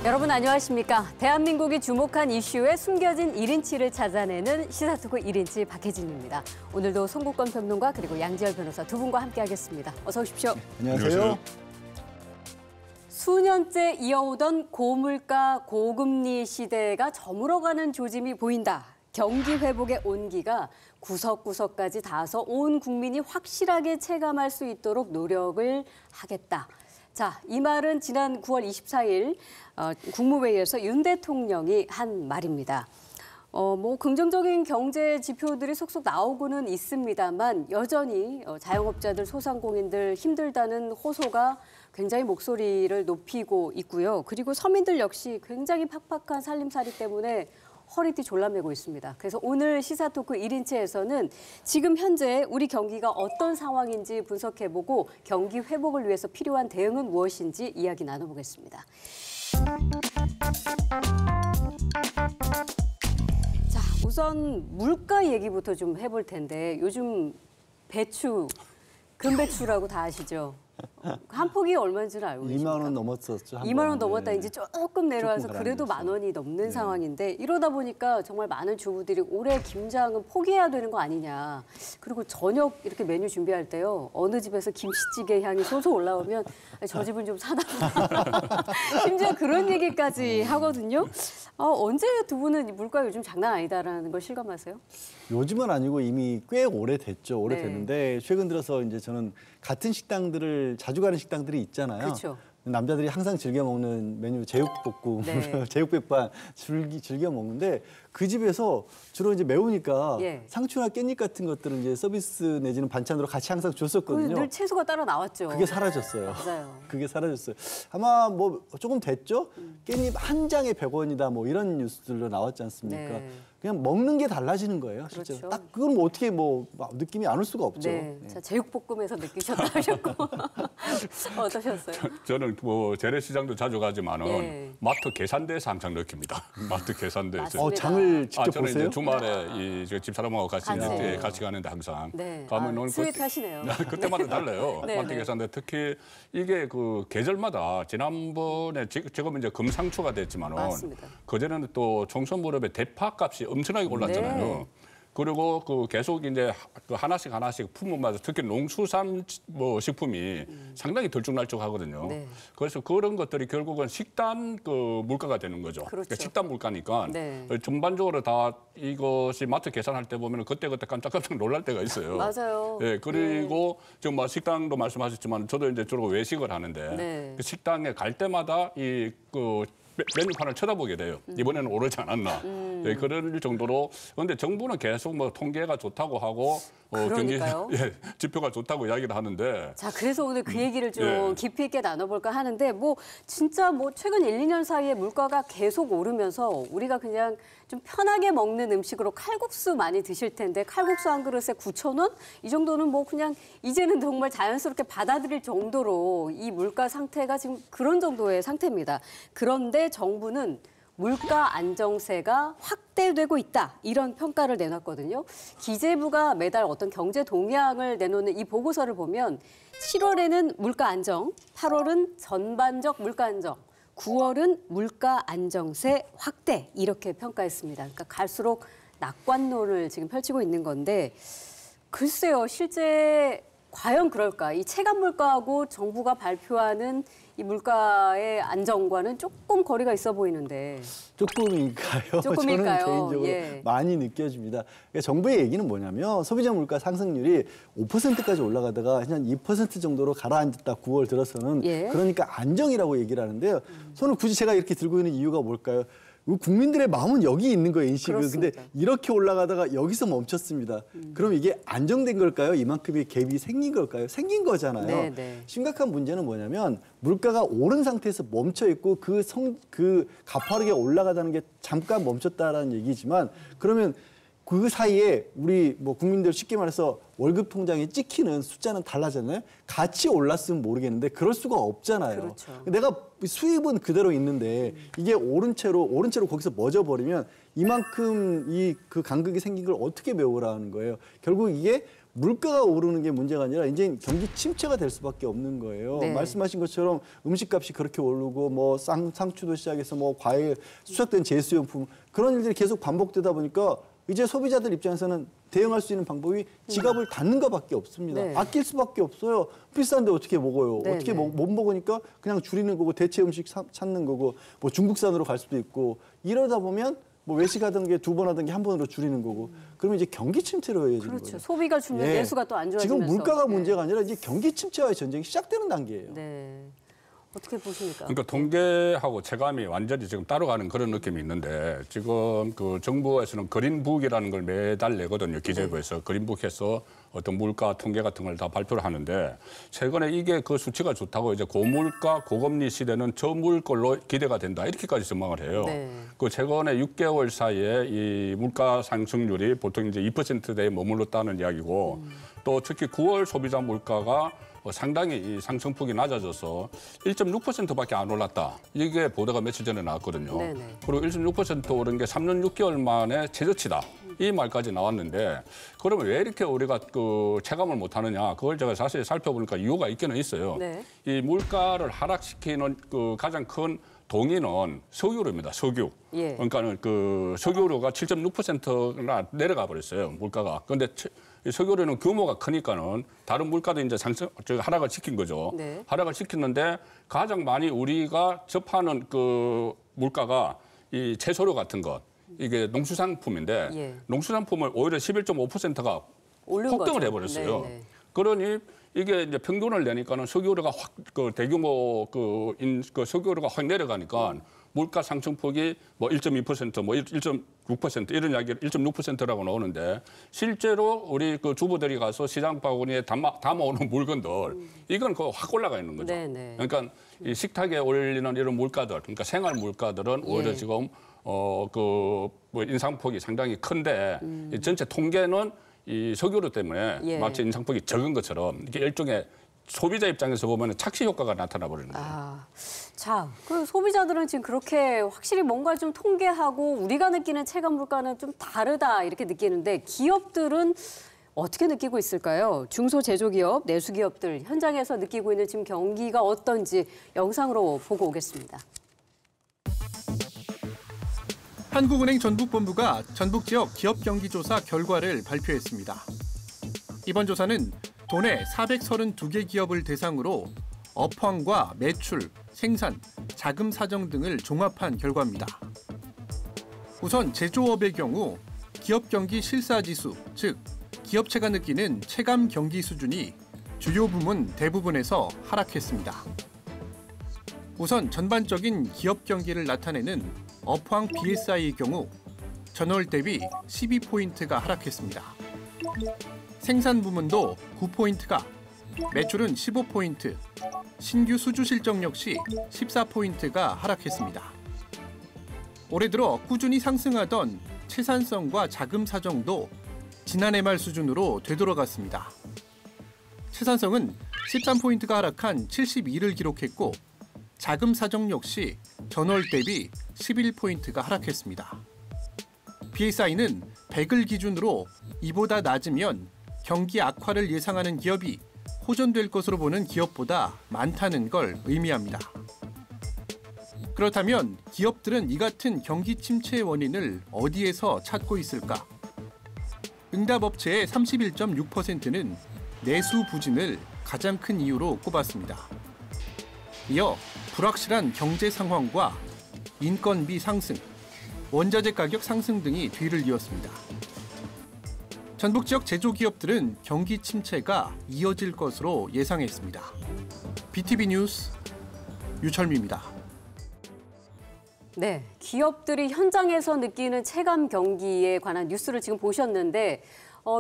여러분 안녕하십니까? 대한민국이 주목한 이슈의 숨겨진 1인치를 찾아내는 시사토크 1인치 박혜진입니다. 오늘도 송국권 평론가 그리고 양지열 변호사 두 분과 함께하겠습니다. 어서 오십시오. 안녕하세요. 수년째 이어오던 고물가, 고금리 시대가 저물어가는 조짐이 보인다. 경기 회복의 온기가 구석구석까지 닿아서 온 국민이 확실하게 체감할 수 있도록 노력을 하겠다. 자, 이 말은 지난 9월 24일 국무회의에서 윤 대통령이 한 말입니다. 긍정적인 경제 지표들이 속속 나오고는 있습니다만 여전히 자영업자들, 소상공인들 힘들다는 호소가 굉장히 목소리를 높이고 있고요. 그리고 서민들 역시 굉장히 팍팍한 살림살이 때문에 허리띠 졸라매고 있습니다. 그래서 오늘 시사토크 1인치에서는 지금 현재 우리 경기가 어떤 상황인지 분석해보고 경기 회복을 위해서 필요한 대응은 무엇인지 이야기 나눠보겠습니다. 자, 우선 물가 얘기부터 좀 해볼 텐데 요즘 배추, 금배추라고 다 아시죠? 한 폭이 얼마인지는 알고 계십니까? 2만 원 넘었었죠. 2만 원 넘었다 이제 조금 내려와서 조금 그래도 가라앉았어요. 1만 원이 넘는 상황인데 이러다 보니까 정말 많은 주부들이 올해 김장은 포기해야 되는 거 아니냐. 그리고 저녁 이렇게 메뉴 준비할 때요. 어느 집에서 김치찌개 향이 솔솔 올라오면 저 집은 좀 사나 보다. 심지어 그런 얘기까지 하거든요. 언제 두 분은 물가 요즘 장난 아니다라는 걸 실감하세요? 요즘은 아니고 이미 꽤 오래됐죠. 오래됐는데 네. 최근 들어서 이제 저는 같은 식당들을 자주 가는 식당들이 있잖아요. 그렇죠. 남자들이 항상 즐겨 먹는 메뉴 제육볶음, 네. 제육백반 즐겨 먹는데 그 집에서 주로 이제 매우니까 예. 상추나 깻잎 같은 것들은 이제 서비스 내지는 반찬으로 같이 항상 줬었거든요. 늘 채소가 따라 나왔죠. 그게 사라졌어요. 맞아요. 그게 사라졌어요. 아마 뭐 조금 됐죠? 깻잎 한 장에 100원이다 뭐 이런 뉴스들로 나왔지 않습니까? 네. 그냥 먹는 게 달라지는 거예요, 실제로. 그렇죠. 딱 그건 뭐 어떻게 뭐 느낌이 안 올 수가 없죠. 네. 네. 자, 제육볶음에서 느끼셨다 하셨고 어떠셨어요? 저는 뭐 재래시장도 자주 가지만은 예. 마트 계산대에서 항상 느낍니다. 마트 계산대에서. 맞습니다. 장을 직접 저는 보세요? 이제 주말에 이 집사람하고 같이 가는데 항상 네. 가면은 스윗하시네요. 그때마다 달라요. 네, 마트 네. 계산대 특히 이게 그 계절마다 지난번에 지금 이제 금상추가 됐지만은 맞습니다. 그전에는 또 총선 무렵에 대파 값이 엄청나게 올랐잖아요. 네. 그리고 그 계속 이제 그 하나씩 품목마다 특히 농수산 뭐 식품이 상당히 들쭉날쭉하거든요. 네. 그래서 그런 것들이 결국은 식단 그 물가가 되는 거죠. 그렇죠. 그러니까 식단 물가니까 네. 전반적으로 다 이것이 마트 계산할 때 보면 그때 깜짝깜짝 놀랄 때가 있어요. 맞아요. 예, 그리고 지금 뭐 식당도 말씀하셨지만 저도 이제 주로 외식을 하는데 네. 그 식당에 갈 때마다 그 메뉴판을 쳐다보게 돼요. 이번에는 오르지 않았나. 예, 그럴 정도로. 그런데 정부는 계속 뭐 통계가 좋다고 하고 그러니까요. 경기 지표가 좋다고 이야기를 하는데. 자, 그래서 오늘 그 얘기를 좀 예. 깊이 있게 나눠볼까 하는데 진짜 최근 1, 2년 사이에 물가가 계속 오르면서 우리가 그냥 좀 편하게 먹는 음식으로 칼국수 많이 드실 텐데 칼국수 한 그릇에 9,000원? 이 정도는 그냥 이제는 정말 자연스럽게 받아들일 정도로 이 물가 상태가 지금 그런 정도의 상태입니다. 그런데 정부는 물가 안정세가 확대되고 있다. 이런 평가를 내놨거든요. 기재부가 매달 어떤 경제 동향을 내놓는 이 보고서를 보면 7월에는 물가 안정, 8월은 전반적 물가 안정, 9월은 물가 안정세 확대 이렇게 평가했습니다. 그러니까 갈수록 낙관론을 지금 펼치고 있는 건데 글쎄요. 실제 과연 그럴까? 이 체감 물가하고 정부가 발표하는 이 물가의 안정과는 조금 거리가 있어 보이는데. 조금일까요? 조금일까요? 저는 개인적으로 예. 많이 느껴집니다. 그러니까 정부의 얘기는 뭐냐면 소비자 물가 상승률이 5%까지 올라가다가 그냥 2% 정도로 가라앉았다 9월 들어서는 예. 그러니까 안정이라고 얘기를 하는데요. 손을 굳이 제가 이렇게 들고 있는 이유가 뭘까요? 국민들의 마음은 여기 있는 거예요, 인식은. 그렇습니다. 근데 이렇게 올라가다가 여기서 멈췄습니다. 그럼 이게 안정된 걸까요? 이만큼의 갭이 생긴 걸까요? 생긴 거잖아요. 네, 네. 심각한 문제는 뭐냐면 물가가 오른 상태에서 멈춰 있고 그 가파르게 올라가다는 게 잠깐 멈췄다라는 얘기지만 그러면 그 사이에 우리 국민들 쉽게 말해서 월급 통장에 찍히는 숫자는 달라졌나요? 같이 올랐으면 모르겠는데 그럴 수가 없잖아요. 그렇죠. 내가 수입은 그대로 있는데 이게 오른 채로 거기서 멎어버리면 이만큼 그 간극이 생긴 걸 어떻게 메우라는 거예요. 결국 이게 물가가 오르는 게 문제가 아니라 이제 경기 침체가 될 수밖에 없는 거예요. 네. 말씀하신 것처럼 음식값이 그렇게 오르고 뭐 상추도 시작해서 뭐 과일, 수작된 제수용품 그런 일들이 계속 반복되다 보니까 이제 소비자들 입장에서는 대응할 수 있는 방법이 지갑을 닫는 것밖에 없습니다. 네. 아낄 수밖에 없어요. 비싼데 어떻게 먹어요? 네, 어떻게 네. 못 먹으니까 그냥 줄이는 거고 대체 음식 찾는 거고 뭐 중국산으로 갈 수도 있고 이러다 보면 뭐 외식하던 게 2번 하던 게 1번으로 줄이는 거고 그러면 이제 경기 침체로 이어지는 그렇죠. 거예요. 소비가 줄면 예. 내수가 또 안 좋아지면서. 지금 물가가 네. 문제가 아니라 이제 경기 침체와의 전쟁이 시작되는 단계예요. 네. 어떻게 보십니까? 그러니까 통계하고 체감이 완전히 지금 따로 가는 그런 느낌이 있는데 지금 그 정부에서는 그린북이라는 걸 매달 내거든요. 기재부에서 그린북에서 어떤 물가 통계 같은 걸 다 발표를 하는데 최근에 이게 그 수치가 좋다고 이제 고물가 고금리 시대는 저물걸로 기대가 된다 이렇게까지 전망을 해요. 네. 그 최근에 6개월 사이에 이 물가 상승률이 보통 이제 2%대에 머물렀다는 이야기고 또 특히 9월 소비자 물가가 상당히 이 상승폭이 낮아져서 1.6%밖에 안 올랐다. 이게 보도가 며칠 전에 나왔거든요. 네네. 그리고 1.6% 오른 게 3년 6개월 만에 최저치다. 이 말까지 나왔는데 그러면 왜 이렇게 우리가 그 체감을 못하느냐? 그걸 제가 자세히 살펴보니까 이유가 있기는 있어요. 네. 이 물가를 하락시키는 그 가장 큰 동인은 석유로입니다. 석유. 예. 그러니까는 그 석유로가 7.6%나 내려가 버렸어요. 물가가. 그런데 이 석유로는 규모가 크니까는 다른 물가도 이제 하락을 시킨 거죠. 네. 하락을 시켰는데 가장 많이 우리가 접하는 그 물가가 이 채소류 같은 것. 이게 농수산품인데 예. 농수산품을 오히려 11.5%가 오른 폭등을 거죠. 해버렸어요. 네네. 그러니 이게 이제 평균을 내니까는 석유류가 확 그 대규모 그 석유류가 확 내려가니까 물가 상승폭이 뭐 1.2% 뭐 1.6% 이런 이야기를 1.6%라고 나오는데 실제로 우리 그 주부들이 가서 시장 바구니에 담아오는 물건들 이건 그 확 올라가 있는 거죠. 네네. 그러니까 이 식탁에 올리는 이런 물가들, 그러니까 생활 물가들은 오히려 예. 지금 뭐 인상폭이 상당히 큰데 이 전체 통계는 이 석유류 때문에 예. 마치 인상폭이 적은 것처럼 이게 일종의 소비자 입장에서 보면 착시 효과가 나타나 버리는 거예요. 자, 그 소비자들은 지금 그렇게 확실히 뭔가 좀 통계하고 우리가 느끼는 체감 물가는 좀 다르다 이렇게 느끼는데 기업들은 어떻게 느끼고 있을까요? 중소제조기업, 내수기업들 현장에서 느끼고 있는 지금 경기가 어떤지 영상으로 보고 오겠습니다. 한국은행 전북본부가 전북 지역 기업 경기 조사 결과를 발표했습니다. 이번 조사는 도내 432개 기업을 대상으로 업황과 매출, 생산, 자금 사정 등을 종합한 결과입니다. 우선 제조업의 경우 기업 경기 실사지수, 즉 기업체가 느끼는 체감 경기 수준이 주요 부문 대부분에서 하락했습니다. 우선 전반적인 기업 경기를 나타내는 업황 BSI의 경우 전월 대비 12포인트가 하락했습니다. 생산 부문도 9포인트가, 매출은 15포인트, 신규 수주 실적 역시 14포인트가 하락했습니다. 올해 들어 꾸준히 상승하던 채산성과 자금 사정도 지난해 말 수준으로 되돌아갔습니다. 채산성은 13포인트가 하락한 72를 기록했고 자금 사정 역시 전월 대비 11포인트가 하락했습니다. BSI는 100을 기준으로 이보다 낮으면 경기 악화를 예상하는 기업이 호전될 것으로 보는 기업보다 많다는 걸 의미합니다. 그렇다면 기업들은 이 같은 경기 침체의 원인을 어디에서 찾고 있을까? 응답업체의 31.6%는 내수 부진을 가장 큰 이유로 꼽았습니다. 이어 불확실한 경제 상황과 인건비 상승, 원자재 가격 상승 등이 뒤를 이었습니다. 전북 지역 제조기업들은 경기 침체가 이어질 것으로 예상했습니다. BTV 뉴스 유철미입니다. 네, 기업들이 현장에서 느끼는 체감 경기에 관한 뉴스를 지금 보셨는데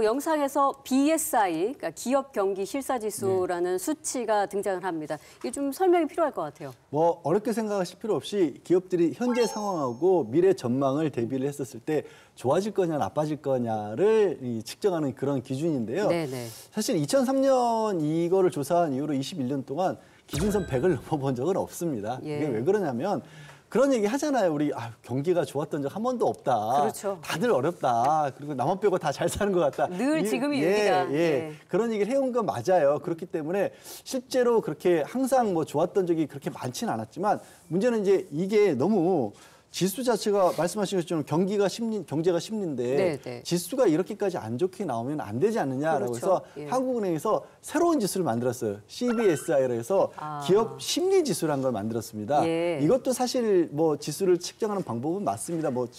영상에서 BSI, 그러니까 기업 경기 실사지수라는 수치가 등장을 합니다. 이게 좀 설명이 필요할 것 같아요. 뭐 어렵게 생각하실 필요 없이 기업들이 현재 상황하고 미래 전망을 대비를 했었을 때 좋아질 거냐 나빠질 거냐를 측정하는 그런 기준인데요. 네네. 사실 2003년 이거를 조사한 이후로 21년 동안 기준선 100을 넘어본 적은 없습니다. 예. 이게 왜 그러냐면 그런 얘기 하잖아요. 우리 경기가 좋았던 적 한 번도 없다. 그렇죠. 다들 어렵다. 그리고 나만 빼고 다 잘 사는 것 같다. 늘 지금이 위기다. 예. 그런 얘기를 해온 건 맞아요. 그렇기 때문에 실제로 그렇게 항상 뭐 좋았던 적이 그렇게 많지는 않았지만 문제는 이제 이게 너무 지수 자체가 말씀하신 것처럼 경제가 심리인데 네. 지수가 이렇게까지 안 좋게 나오면 안 되지 않느냐라고 그렇죠. 해서 예. 한국은행에서 새로운 지수를 만들었어요. CBSI로 해서 기업 심리 지수라는 걸 만들었습니다. 예. 이것도 사실 뭐 지수를 측정하는 방법은 맞습니다. 뭐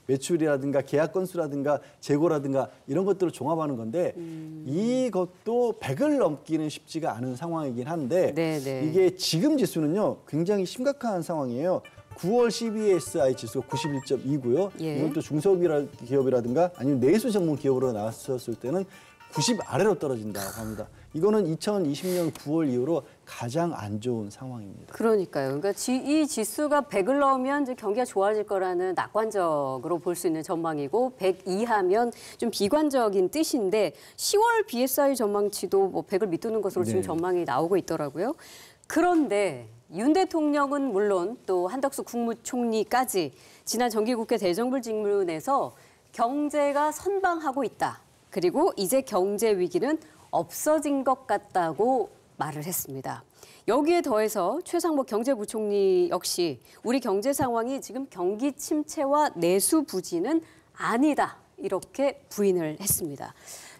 매출이라든가 계약 건수라든가 재고라든가 이런 것들을 종합하는 건데 이것도 100을 넘기는 쉽지가 않은 상황이긴 한데 네. 이게 지금 지수는요 굉장히 심각한 상황이에요. 9월 CBSI 지수가 91.2고요. 예. 이건 또 중소기업이라든가 아니면 내수 전문 기업으로 나왔었을 때는 90 아래로 떨어진다고 합니다. 이거는 2020년 9월 이후로 가장 안 좋은 상황입니다. 그러니까요. 그러니까 이 지수가 100을 넘으면 이제 경기가 좋아질 거라는 낙관적으로 볼 수 있는 전망이고 100 이하면 좀 비관적인 뜻인데 10월 BSI 전망치도 뭐 100을 밑도는 것으로 지금 네. 전망이 나오고 있더라고요. 그런데 윤 대통령은 물론 또 한덕수 국무총리까지 지난 정기국회 대정부 질문에서 경제가 선방하고 있다. 그리고 이제 경제 위기는 없어진 것 같다고 말을 했습니다. 여기에 더해서 최상목 경제부총리 역시 우리 경제 상황이 지금 경기 침체와 내수 부진은 아니다. 이렇게 부인을 했습니다.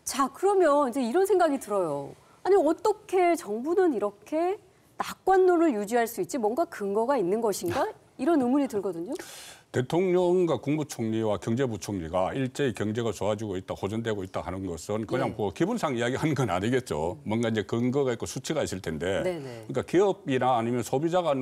자, 그러면 이제 이런 생각이 들어요. 아니, 어떻게 정부는 이렇게 낙관론을 유지할 수 있지? 뭔가 근거가 있는 것인가? 이런 의문이 들거든요. 대통령과 국무총리와 경제부총리가 일제히 경제가 좋아지고 있다, 호전되고 있다 하는 것은 그냥 뭐 기본상 이야기하는 건 아니겠죠. 뭔가 이제 근거가 있고 수치가 있을 텐데. 네네. 그러니까 기업이나 아니면 소비자가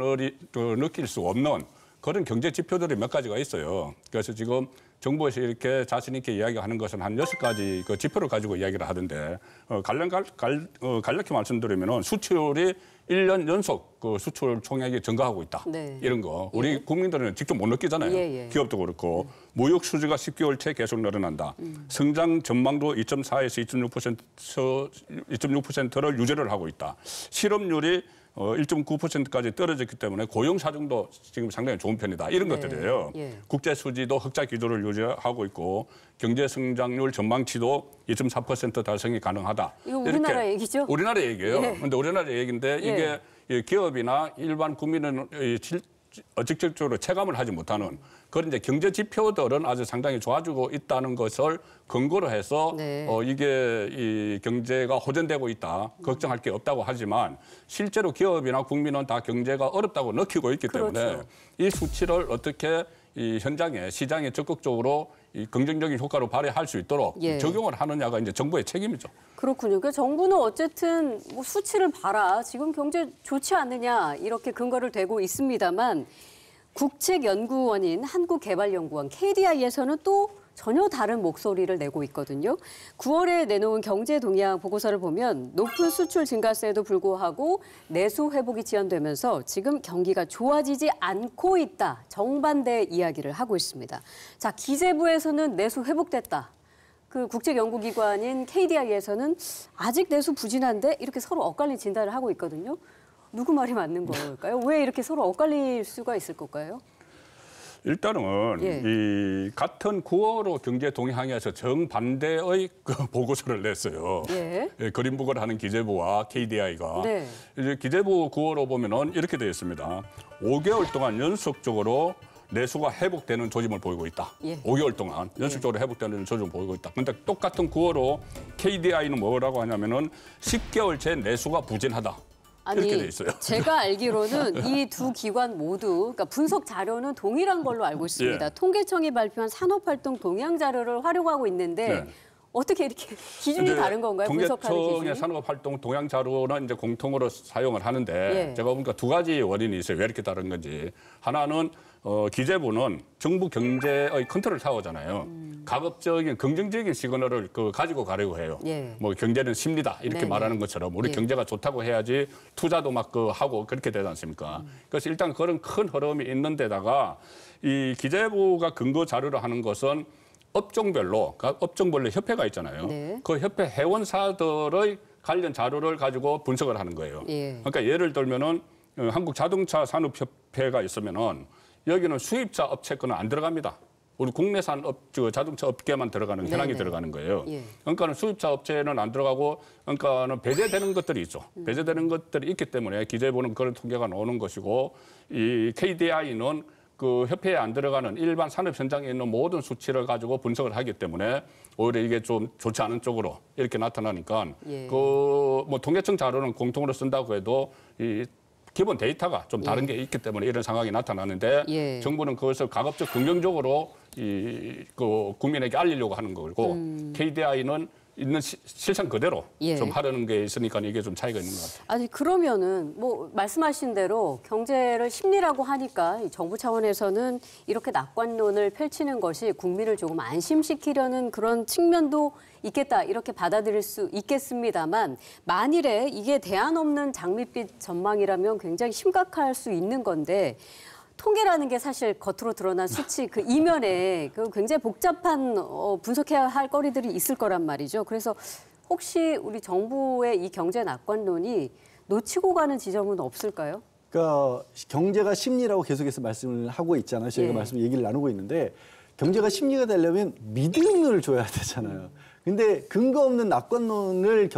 느낄 수 없는 그런 경제 지표들이 몇 가지가 있어요. 그래서 지금 정부에서 이렇게 자신 있게 이야기하는 것은 한 6가지 그 지표를 가지고 이야기를 하던데 간략히 말씀드리면은 수출이 1년 연속 그 수출 총액이 증가하고 있다. 네. 이런 거. 우리 국민들은 직접 못 느끼잖아요. 예. 기업도 그렇고. 무역 수지가 10개월째 계속 늘어난다. 성장 전망도 2.4에서 2.6%를 유지를 하고 있다. 실업률이 1.9%까지 떨어졌기 때문에 고용 사정도 지금 상당히 좋은 편이다. 이런 네. 것들이에요. 예. 국제 수지도 흑자 기조를 유지하고 있고 경제 성장률 전망치도 2.4% 달성이 가능하다. 이거 우리나라 이렇게. 얘기죠? 우리나라 얘기예요. 예. 그런데 우리나라 얘기인데 이게 기업이나 일반 국민은 직접적으로 체감을 하지 못하는 그런 이제 경제 지표들은 아주 상당히 좋아지고 있다는 것을 근거로 해서 네. 이게 이 경제가 호전되고 있다, 걱정할 게 없다고 하지만 실제로 기업이나 국민은 다 경제가 어렵다고 느끼고 있기 때문에 그렇죠. 이 수치를 어떻게 이 현장에 시장에 적극적으로 이 긍정적인 효과로 발휘할 수 있도록 예. 적용을 하느냐가 이제 정부의 책임이죠. 그렇군요. 그러니까 정부는 어쨌든 뭐 수치를 봐라. 지금 경제 좋지 않느냐 이렇게 근거를 대고 있습니다만 국책연구원인 한국개발연구원 KDI에서는 또 전혀 다른 목소리를 내고 있거든요. 9월에 내놓은 경제 동향 보고서를 보면 높은 수출 증가세에도 불구하고 내수 회복이 지연되면서 지금 경기가 좋아지지 않고 있다. 정반대 이야기를 하고 있습니다. 자, 기재부에서는 내수 회복됐다. 그 국책연구기관인 KDI에서는 아직 내수 부진한데 이렇게 서로 엇갈린 진단을 하고 있거든요. 누구 말이 맞는 걸까요? 왜 이렇게 서로 엇갈릴 수가 있을 걸까요? 일단은 예. 이 같은 9월호 경제 동향에서 정반대의 그 보고서를 냈어요. 예. 그린북을 하는 기재부와 KDI가 네. 이제 기재부 9월호 보면은 이렇게 되어 있습니다. 5개월 동안 연속적으로 내수가 회복되는 조짐을 보이고 있다. 예. 5개월 동안 연속적으로 회복되는 조짐을 보이고 있다. 그런데 똑같은 9월호 KDI는 뭐라고 하냐면은 10개월째 내수가 부진하다. 이렇게 돼 있어요. 제가 알기로는 이 두 기관 모두 그러니까 분석 자료는 동일한 걸로 알고 있습니다. 예. 통계청이 발표한 산업활동 동향 자료를 활용하고 있는데 네. 어떻게 이렇게 기준이 이제 다른 건가요? 분석하는 통계청의 기준이? 산업활동 동향 자료는 이제 공통으로 사용을 하는데 예. 제가 보니까 두 가지 원인이 있어요. 왜 이렇게 다른 건지. 하나는 기재부는 정부 경제의 컨트롤 타워잖아요. 가급적인 긍정적인 시그널을 가지고 가려고 해요. 예. 뭐 경제는 심리다 이렇게 네네. 말하는 것처럼 우리 예. 경제가 좋다고 해야지 투자도 막 하고 그렇게 되지 않습니까? 그래서 일단 그런 큰 흐름이 있는 데다가 이 기재부가 근거 자료를 하는 것은 업종별로 협회가 있잖아요. 네. 그 협회 회원사들의 관련 자료를 가지고 분석을 하는 거예요. 예. 그러니까 예를 들면은 한국 자동차 산업협회가 있으면은 여기는 수입자 업체 거는 안 들어갑니다. 우리 국내산 자동차 업계만 들어가는 현황이 네네. 들어가는 거예요. 예. 그러니까는 수입차 업체는 안 들어가고 그러니까는 배제되는 것들이 있죠. 배제되는 것들이 있기 때문에 기재부는 그런 통계가 나오는 것이고 이 KDI는 그 협회에 안 들어가는 일반 산업 현장에 있는 모든 수치를 가지고 분석을 하기 때문에 오히려 이게 좀 좋지 않은 쪽으로 이렇게 나타나니까 예. 그 뭐 통계청 자료는 공통으로 쓴다고 해도 이 기본 데이터가 좀 다른 게 있기 때문에 이런 상황이 나타나는데 예. 정부는 그것을 가급적 긍정적으로 그 국민에게 알리려고 하는 거고 KDI는 있는 실상 그대로 예. 좀 하려는 게 있으니까 이게 좀 차이가 있는 것 같아요. 아니 그러면은 뭐 말씀하신 대로 경제를 심리라고 하니까 이 정부 차원에서는 이렇게 낙관론을 펼치는 것이 국민을 조금 안심시키려는 그런 측면도 있겠다 이렇게 받아들일 수 있겠습니다만 만일에 이게 대안 없는 장밋빛 전망이라면 굉장히 심각할 수 있는 건데 통계라는 게 사실 겉으로 드러난 수치 그 이면에 그 굉장히 복잡한 분석해야 할 거리들이 있을 거란 말이죠. 그래서 혹시 우리 정부의 이 경제 낙관론이 놓치고 가는 지점은 없을까요? 그러니까 경제가 심리라고 계속해서 말씀을 하고 있잖아요. 저희가 예. 얘기를 나누고 있는데 경제가 심리가 되려면 믿음을 줘야 되잖아요. 근데 근거 없는 낙관론을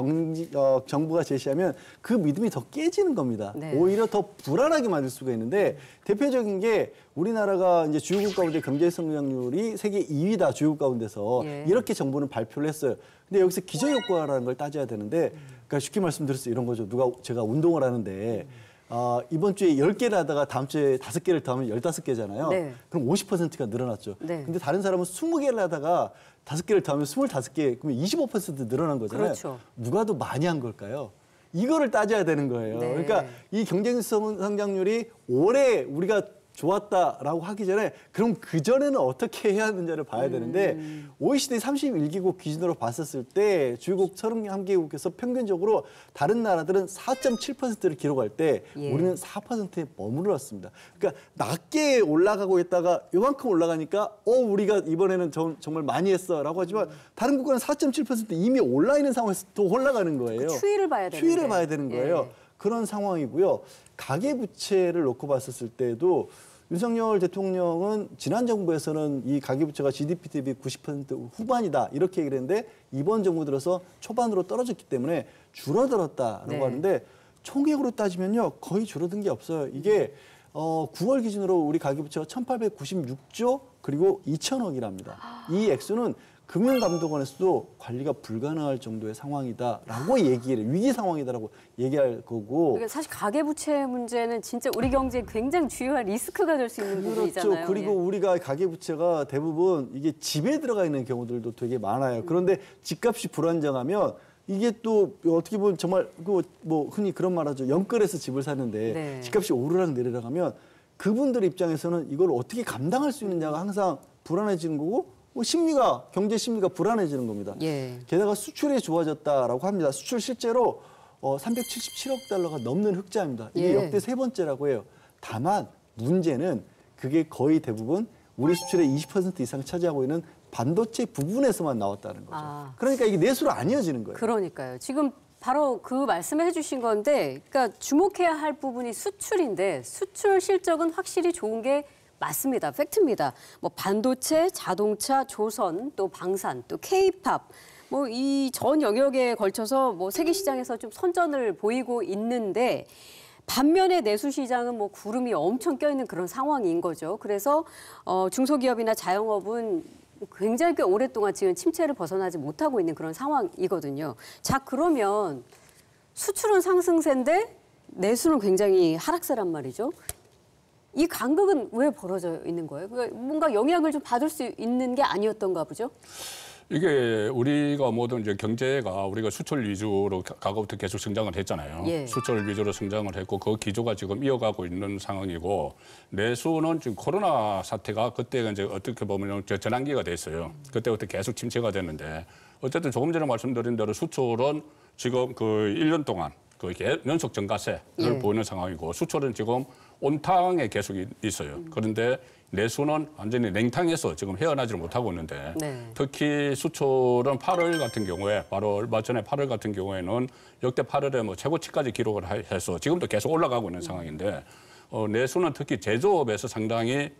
정부가 제시하면 그 믿음이 더 깨지는 겁니다. 네. 오히려 더 불안하게 만들 수가 있는데 대표적인 게 우리나라가 이제 주요국 가운데 경제 성장률이 세계 2위다 주요국 가운데서 예. 이렇게 정부는 발표를 했어요. 근데 여기서 기저효과라는 걸 따져야 되는데 그러니까 쉽게 말씀드려서 이런 거죠. 제가 운동을 하는데 이번 주에 10개를 하다가 다음 주에 5개를 더 하면 15개잖아요. 네. 그럼 50%가 늘어났죠. 네. 근데 다른 사람은 20개를 하다가 5개를 더 하면 25개, 그러면 25% 늘어난 거잖아요. 그렇죠. 누가 더 많이 한 걸까요? 이거를 따져야 되는 거예요. 네. 그러니까 이 경제성 성장률이 올해 우리가 좋았다라고 하기 전에 그럼 그전에는 어떻게 해야 하는지를 봐야 되는데 OECD 31개국 기준으로 봤었을 때 주요국 31개국에서 평균적으로 다른 나라들은 4.7%를 기록할 때 예. 우리는 4%에 머물렀습니다. 그러니까 낮게 올라가고 있다가 요만큼 올라가니까 우리가 이번에는 정말 많이 했어라고 하지만 다른 국가는 4.7% 이미 올라 있는 상황에서 또 올라가는 거예요. 그 추이를 봐야 되는데. 추이를 봐야 되는 거예요. 예. 그런 상황이고요. 가계부채를 놓고 봤었을 때도 윤석열 대통령은 지난 정부에서는 이 가계부채가 GDP 대비 90% 후반이다 이렇게 얘기를 했는데 이번 정부 들어서 초반으로 떨어졌기 때문에 줄어들었다라고 네. 하는데 총액으로 따지면요 거의 줄어든 게 없어요. 이게 9월 기준으로 우리 가계부채가 1,896조 그리고 2천억이랍니다. 이 액수는 금융감독원에서도 관리가 불가능할 정도의 상황이다라고 얘기를 위기 상황이다라고 얘기할 거고. 그러니까 사실 가계부채 문제는 진짜 우리 경제에 굉장히 주요한 리스크가 될 수 있는 부분이잖아요. 그렇죠. 그리고 예. 우리가 가계부채가 대부분 이게 집에 들어가 있는 경우들도 되게 많아요. 그런데 집값이 불안정하면 이게 또 어떻게 보면 정말 뭐 흔히 그런 말하죠. 영끌에서 집을 사는데 네. 집값이 오르락 내리락 하면 그분들 입장에서는 이걸 어떻게 감당할 수 있느냐가 항상 불안해지는 거고 경제 심리가 불안해지는 겁니다. 예. 게다가 수출이 좋아졌다라고 합니다. 수출 실제로 377억 달러가 넘는 흑자입니다. 이게 예. 역대 3번째라고 해요. 다만 문제는 그게 거의 대부분 우리 수출의 20% 이상 차지하고 있는 반도체 부분에서만 나왔다는 거죠. 그러니까 이게 내수로 안 이어지는 거예요. 그러니까요. 지금 바로 그 말씀을 해주신 건데, 그러니까 주목해야 할 부분이 수출인데 수출 실적은 확실히 좋은 게 맞습니다. 팩트입니다. 뭐 반도체, 자동차, 조선, 또 방산, 또 K-팝 뭐 이 전 영역에 걸쳐서 뭐 세계 시장에서 좀 선전을 보이고 있는데 반면에 내수 시장은 뭐 구름이 엄청 껴있는 그런 상황인 거죠. 그래서 중소기업이나 자영업은 굉장히 꽤 오랫동안 지금 침체를 벗어나지 못하고 있는 그런 상황이거든요. 자, 그러면 수출은 상승세인데 내수는 굉장히 하락세란 말이죠. 이 간극은 왜 벌어져 있는 거예요? 그러니까 뭔가 영향을 좀 받을 수 있는 게 아니었던가 보죠? 이게 우리가 모든 이제 경제가 우리가 수출 위주로 과거부터 계속 성장을 했잖아요. 예. 수출 위주로 성장을 했고 그 기조가 지금 이어가고 있는 상황이고 내수는 지금 코로나 사태가 그때 이제 어떻게 보면 전환기가 됐어요. 그때부터 계속 침체가 됐는데 어쨌든 조금 전에 말씀드린 대로 수출은 지금 그 1년 동안 그 연속 증가세를 예. 보이는 상황이고 수출은 지금 온탕에 계속 있어요. 그런데 내수는 완전히 냉탕에서 지금 헤어나지를 못하고 있는데 네. 특히 수출은 8월 같은 경우에 바로 얼마 전에 8월 같은 경우에는 역대 8월에 뭐 최고치까지 기록을 해서 지금도 계속 올라가고 있는 상황인데 내수는 특히 제조업에서 상당히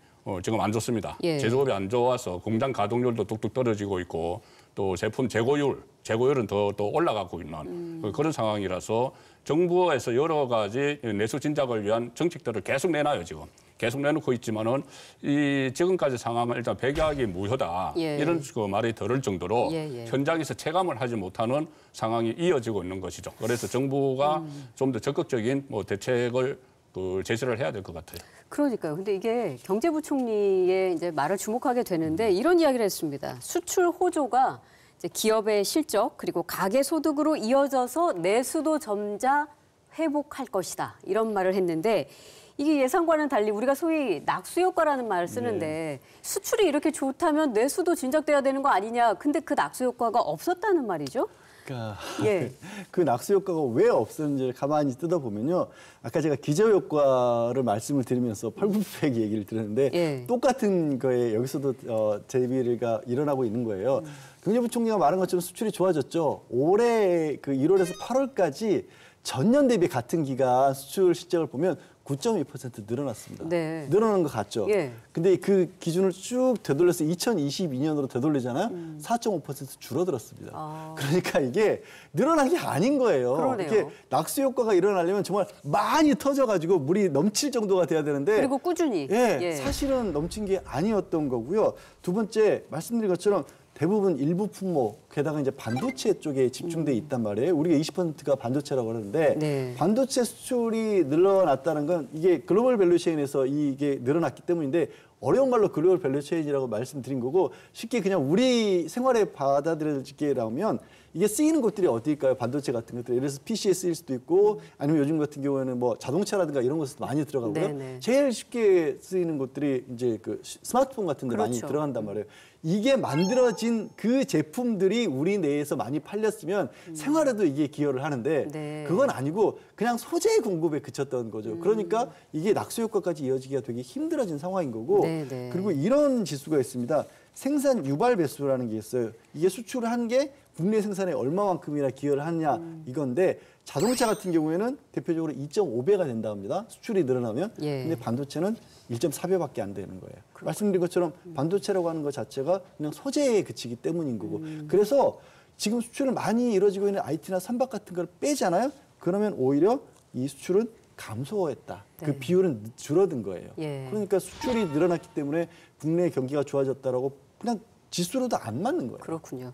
지금 안 좋습니다. 예. 제조업이 안 좋아서 공장 가동률도 뚝뚝 떨어지고 있고 또 제품 재고율은 더 올라가고 있는 그런 상황이라서 정부에서 여러 가지 내수 진작을 위한 정책들을 계속 내놔요, 지금. 계속 내놓고 있지만은 이 지금까지 상황은 일단 백약이 무효다. 예. 이런 그 말이 들을 정도로 예. 현장에서 체감을 하지 못하는 상황이 이어지고 있는 것이죠. 그래서 정부가 좀 더 적극적인 뭐 대책을 제시를 해야 될 것 같아요. 그러니까요. 근데 이게 경제부총리의 이제 말을 주목하게 되는데 이런 이야기를 했습니다. 수출 호조가 이제 기업의 실적 그리고 가계 소득으로 이어져서 내수도 점차 회복할 것이다. 이런 말을 했는데 이게 예상과는 달리 우리가 소위 낙수 효과라는 말을 쓰는데 수출이 이렇게 좋다면 내수도 진작돼야 되는 거 아니냐. 근데 그 낙수 효과가 없었다는 말이죠. 그러니까 예. 그 낙수 효과가 왜 없었는지를 가만히 뜯어보면요. 아까 제가 기저 효과를 말씀을 드리면서 펄프팩 얘기를 들었는데 예. 똑같은 거에 여기서도 재비가 일어나고 있는 거예요. 경제부총리가 말한 것처럼 수출이 좋아졌죠. 올해 그 1월에서 8월까지 전년 대비 같은 기간 수출 실적을 보면 9.2% 늘어났습니다. 네. 늘어난 것 같죠. 예. 근데 그 기준을 쭉 되돌려서 2022년으로 되돌리잖아요. 4.5% 줄어들었습니다. 아. 그러니까 이게 늘어난 게 아닌 거예요. 그러네요. 이렇게 낙수 효과가 일어나려면 정말 많이 터져가지고 물이 넘칠 정도가 돼야 되는데 그리고 꾸준히. 예, 사실은 넘친 게 아니었던 거고요. 두 번째 말씀드린 것처럼 대부분 일부 품목, 게다가 이제 반도체 쪽에 집중돼 있단 말이에요. 우리가 20%가 반도체라고 하는데 네. 반도체 수출이 늘어났다는 건 이게 글로벌 밸류체인에서 이게 늘어났기 때문인데 어려운 말로 글로벌 밸류체인이라고 말씀드린 거고 쉽게 그냥 우리 생활에 받아들여지게라면 이게 쓰이는 곳들이 어디일까요? 반도체 같은 것들. 예를 들어서 PC에 쓰일 수도 있고 아니면 요즘 같은 경우에는 뭐 자동차라든가 이런 것도 많이 들어가고요. 네네. 제일 쉽게 쓰이는 곳들이 이제 그 스마트폰 같은 데 많이 그렇죠. 들어간단 말이에요. 이게 만들어진 그 제품들이 우리 내에서 많이 팔렸으면 생활에도 이게 기여를 하는데 네. 그건 아니고 그냥 소재 공급에 그쳤던 거죠. 그러니까 이게 낙수 효과까지 이어지기가 되게 힘들어진 상황인 거고 네네. 그리고 이런 지수가 있습니다. 생산 유발 배수라는 게 있어요. 이게 수출을 한 게 국내 생산에 얼마만큼이나 기여를 하느냐 이건데 자동차 같은 경우에는 대표적으로 2.5배가 된다 합니다. 수출이 늘어나면. 예. 근데 반도체는 1.4배밖에 안 되는 거예요. 말씀드린 것처럼 반도체라고 하는 것 자체가 그냥 소재에 그치기 때문인 거고. 그래서 지금 수출을 많이 이루어지고 있는 IT나 선박 같은 걸 빼잖아요. 그러면 오히려 이 수출은 감소했다. 그 네. 비율은 줄어든 거예요. 예. 그러니까 수출이 늘어났기 때문에 국내 경기가 좋아졌다라고 그냥 지수로도 안 맞는 거예요. 그렇군요.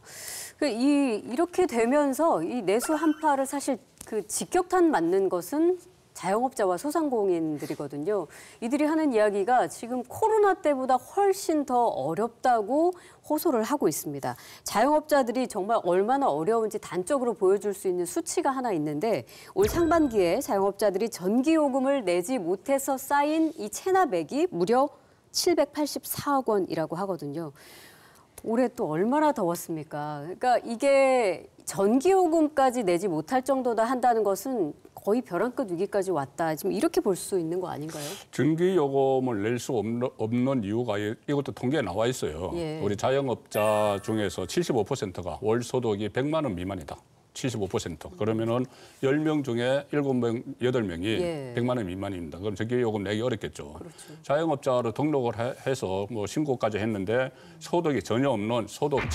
이렇게 되면서 이 내수 한파를 사실 그 직격탄 맞는 것은 자영업자와 소상공인들이거든요. 이들이 하는 이야기가 지금 코로나 때보다 훨씬 더 어렵다고 호소를 하고 있습니다. 자영업자들이 정말 얼마나 어려운지 단적으로 보여줄 수 있는 수치가 하나 있는데 올 상반기에 자영업자들이 전기요금을 내지 못해서 쌓인 이 체납액이 무려 784억 원이라고 하거든요. 올해 또 얼마나 더웠습니까? 그러니까 이게 전기요금까지 내지 못할 정도다 한다는 것은 거의 벼랑끝 위기까지 왔다. 지금 이렇게 볼 수 있는 거 아닌가요? 전기요금을 낼 수 없는 이유가 이것도 통계에 나와 있어요. 예. 우리 자영업자 중에서 75%가 월 소득이 100만 원 미만이다. 75%. 그러면은 10명 중에 7명, 8명이 예. 100만 원 미만입니다. 그럼 전기요금 내기 어렵겠죠. 그렇죠. 자영업자로 등록을 해서 뭐 신고까지 했는데 소득이 전혀 없는 소득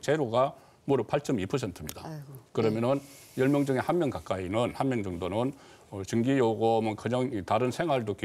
제로가 무려 8.2%입니다. 아이고. 그러면은 10명 중에 1명 가까이는, 1명 정도는 전기요금은 그냥 다른 생활도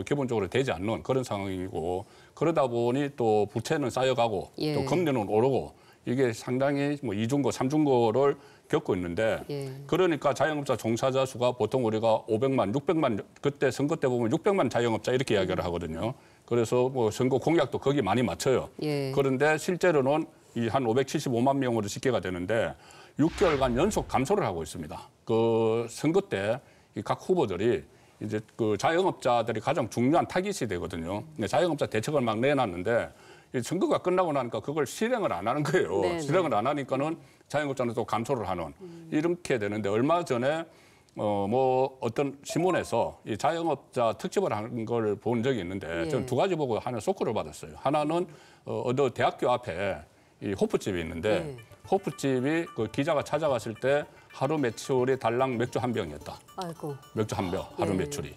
기본적으로 되지 않는 그런 상황이고 그러다 보니 또 부채는 쌓여가고 예. 또 금리는 오르고 이게 상당히 뭐 이중고, 삼중고를 겪고 있는데 예. 그러니까 자영업자 종사자 수가 보통 우리가 500만, 600만 그때 선거 때 보면 600만 자영업자 이렇게 이야기를 하거든요. 그래서 뭐 선거 공약도 거기 많이 맞춰요. 예. 그런데 실제로는 이 한 575만 명으로 집계가 되는데 6개월간 연속 감소를 하고 있습니다. 그 선거 때 이 각 후보들이 이제 그 자영업자들이 가장 중요한 타깃이 되거든요. 자영업자 대책을 막 내놨는데 이 선거가 끝나고 나니까 그걸 실행을 안 하는 거예요. 네네. 실행을 안 하니까는 자영업자는 또 감소를 하는 이렇게 되는데 얼마 전에 뭐 어떤 신문에서 이 자영업자 특집을 하는 걸 본 적이 있는데 예. 저는 두 가지 보고 하나 쇼크를 받았어요. 하나는 어느 대학교 앞에 이 호프집이 있는데 예. 호프집이 그 기자가 찾아갔을 때 하루 매출이 달랑 맥주 한 병이었다. 아이고. 맥주 한 병, 하루 예. 매출이.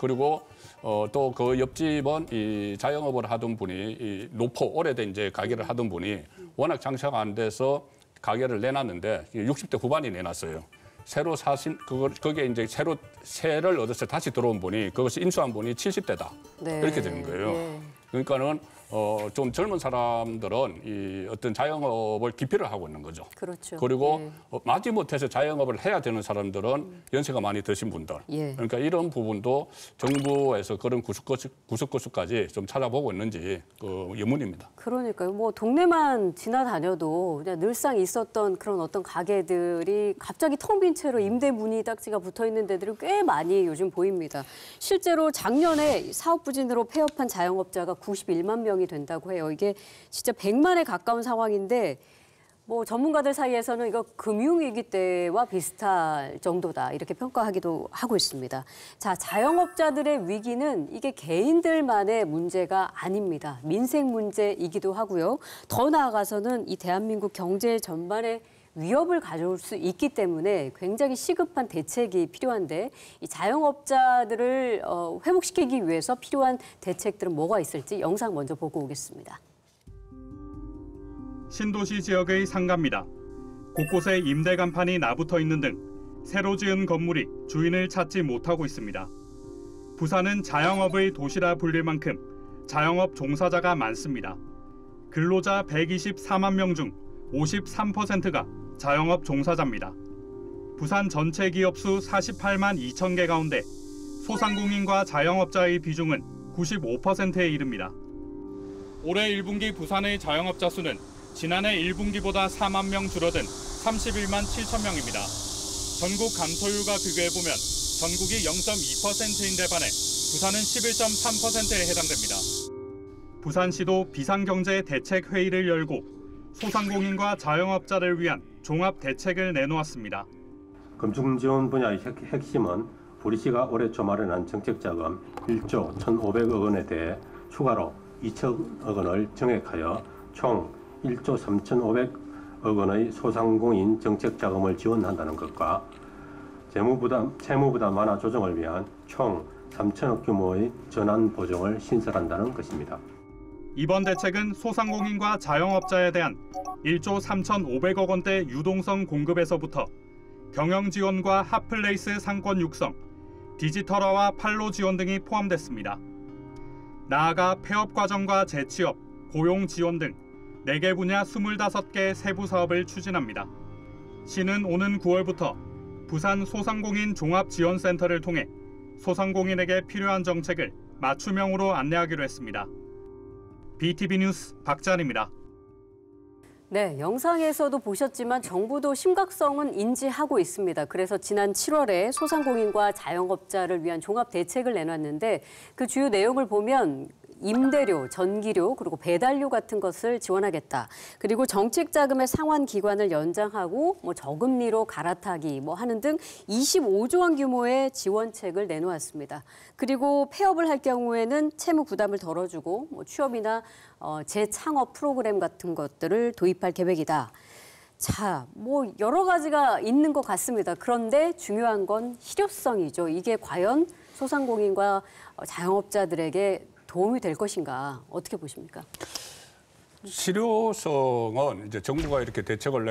그리고 또 그 옆집은 이 자영업을 하던 분이 이 노포 오래된 이제 가게를 하던 분이 워낙 장사가 안 돼서 가게를 내놨는데 60대 후반이 내놨어요. 새로 사신 거기에 이제 새로 세를 얻어서 다시 들어온 분이 그것이 인수한 분이 70대다. 네. 이렇게 되는 거예요. 예. 그러니까는 좀 젊은 사람들은 이 어떤 자영업을 기피를 하고 있는 거죠. 그렇죠. 그리고 예. 마지못해서 자영업을 해야 되는 사람들은 연세가 많이 드신 분들. 예. 그러니까 이런 부분도 정부에서 그런 구석구석까지 좀 찾아보고 있는지 의문입니다. 그러니까요. 뭐 동네만 지나다녀도 그냥 늘상 있었던 그런 어떤 가게들이 갑자기 텅 빈 채로 임대 문의 딱지가 붙어 있는 데들이 꽤 많이 요즘 보입니다. 실제로 작년에 사업 부진으로 폐업한 자영업자가 91만 명이 된다고 해요. 이게 진짜 100만에 가까운 상황인데 뭐 전문가들 사이에서는 이거 금융위기 때와 비슷할 정도다 이렇게 평가하기도 하고 있습니다. 자, 자영업자들의 위기는 이게 개인들만의 문제가 아닙니다. 민생 문제이기도 하고요. 더 나아가서는 이 대한민국 경제 전반에 위협을 가져올 수 있기 때문에 굉장히 시급한 대책이 필요한데 이 자영업자들을 회복시키기 위해서 필요한 대책들은 뭐가 있을지 영상 먼저 보고 오겠습니다. 신도시 지역의 상가입니다. 곳곳에 임대 간판이 나붙어 있는 등 새로 지은 건물이 주인을 찾지 못하고 있습니다. 부산은 자영업의 도시라 불릴 만큼 자영업 종사자가 많습니다. 근로자 124만 명 중 53%가 자영업 종사자입니다. 부산 전체 기업 수 48만 2천 개 가운데 소상공인과 자영업자의 비중은 95%에 이릅니다. 올해 1분기 부산의 자영업자 수는 지난해 1분기보다 4만 명 줄어든 31만 7천 명입니다. 전국 감소율과 비교해보면 전국이 0.2%인데 반해 부산은 11.3%에 해당됩니다. 부산시도 비상경제 대책회의를 열고 소상공인과 자영업자를 위한 종합 대책을 내놓았습니다. 금융지원 분야의 핵심은 부리시가 올해 초 마련한 정책자금 1조 1,500억 원에 대해 추가로 2천억 원을 정액하여 총 1조 3,500억 원의 소상공인 정책자금을 지원한다는 것과 채무부담 완화 조정을 위한 총 3천억 규모의 전환 보증을 신설한다는 것입니다. 이번 대책은 소상공인과 자영업자에 대한 1조 3,500억 원대 유동성 공급에서부터 경영 지원과 핫플레이스 상권 육성, 디지털화와 판로 지원 등이 포함됐습니다. 나아가 폐업 과정과 재취업, 고용 지원 등 4개 분야 25개 세부 사업을 추진합니다. 시는 오는 9월부터 부산 소상공인 종합지원센터를 통해 소상공인에게 필요한 정책을 맞춤형으로 안내하기로 했습니다. BTV 뉴스 박찬입니다. 네, 영상에서도 보셨지만 정부도 심각성은 인지하고 있습니다. 그래서 지난 7월에 소상공인과 자영업자를 위한 종합 대책을 내놨는데 그 주요 내용을 보면 임대료, 전기료, 그리고 배달료 같은 것을 지원하겠다. 그리고 정책자금의 상환 기간을 연장하고 저금리로 갈아타기 하는 등 25조 원 규모의 지원책을 내놓았습니다. 그리고 폐업을 할 경우에는 채무 부담을 덜어주고 취업이나 재창업 프로그램 같은 것들을 도입할 계획이다. 자, 여러 가지가 있는 것 같습니다. 그런데 중요한 건 실효성이죠. 이게 과연 소상공인과 자영업자들에게 도움이 될 것인가 어떻게 보십니까? 실효성은 이제 정부가 이렇게 대책을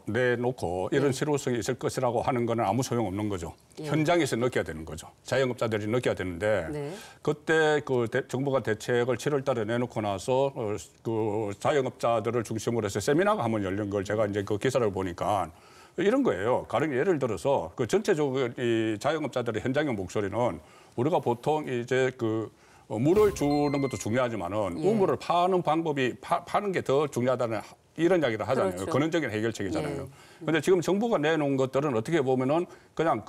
내놓고 이런 실효성이 있을 것이라고 하는 거는 아무 소용 없는 거죠. 현장에서 느껴야 되는 거죠. 자영업자들이 느껴야 되는데 그때 정부가 대책을 7월 달에 내놓고 나서 그 자영업자들을 중심으로 해서 세미나가 한번 열린 걸 제가 이제 그 기사를 보니까 이런 거예요. 가령 예를 들어서 그 전체적으로 이 자영업자들의 현장의 목소리는 우리가 보통 이제 물을 주는 것도 중요하지만은 우물을 파는 방법이 파는 게 더 중요하다는 이런 이야기를 하잖아요. 그렇죠. 근원적인 해결책이잖아요. 그런데 지금 정부가 내놓은 것들은 어떻게 보면은 그냥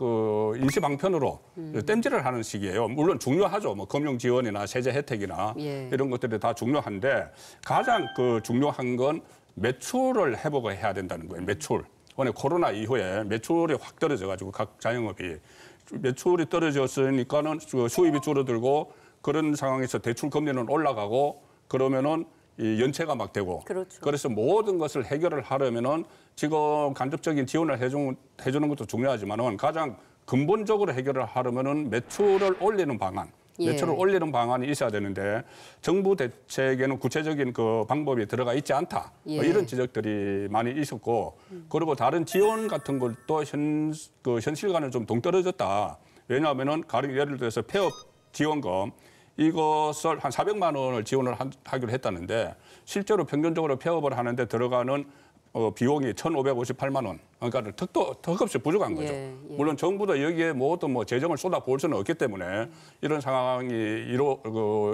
인시 방편으로 땜질을 하는 식이에요. 물론 중요하죠. 금융 지원이나 세제 혜택이나 이런 것들이 다 중요한데 가장 중요한 건 매출을 회복을 해야 된다는 거예요. 매출. 이번에 코로나 이후에 매출이 확 떨어져가지고 각 자영업이 매출이 떨어졌으니까는 수입이 줄어들고 그런 상황에서 대출 금리는 올라가고 그러면은 이 연체가 막 되고 그렇죠. 그래서 모든 것을 해결을 하려면은 지금 간접적인 지원을 해주는 것도 중요하지만은 가장 근본적으로 해결을 하려면은 매출을 올리는 방안, 예. 매출을 올리는 방안이 있어야 되는데 정부 대책에는 구체적인 그 방법이 들어가 있지 않다. 예. 뭐 이런 지적들이 많이 있었고 그리고 다른 지원 같은 것도 현실과는 좀 동떨어졌다. 왜냐하면은 가령 예를 들어서 폐업 지원금 이것을 한 400만 원을 지원을 하기로 했다는데 실제로 평균적으로 폐업을 하는데 들어가는 비용이 1,558만 원. 그러니까 턱없이 부족한 거죠. 예, 예. 물론 정부도 여기에 뭐 어떤 뭐 재정을 쏟아부을 수는 없기 때문에 이런 상황이